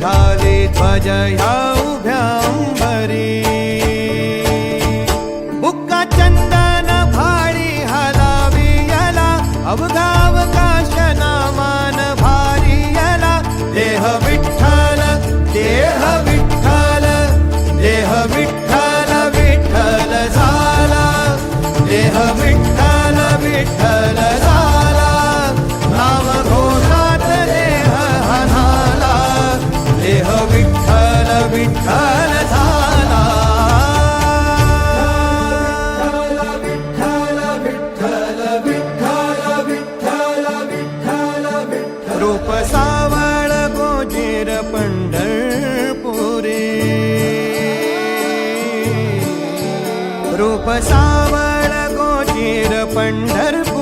घाली ध्वज ह्या उभ्या अंबरी बुक्का चंदन भाळी हलावी याला अवघा अवकाश नामान भारी याला देह विठ्ठल देह विठ्ठल देह विठ्ठल विठ्ठल झाला देह विठ्ठल विठ्ठल झाला नाम घोषात देह हनाला देह विठ्ठल विठ्ठल झाला विठ्ठल विठ्ठल विठ्ठल विठ्ठल विठ्ठल विठ्ठल रूप सावळ गोजीर पंढरपुरी रूप सावळ गोजीर पंढरपुरी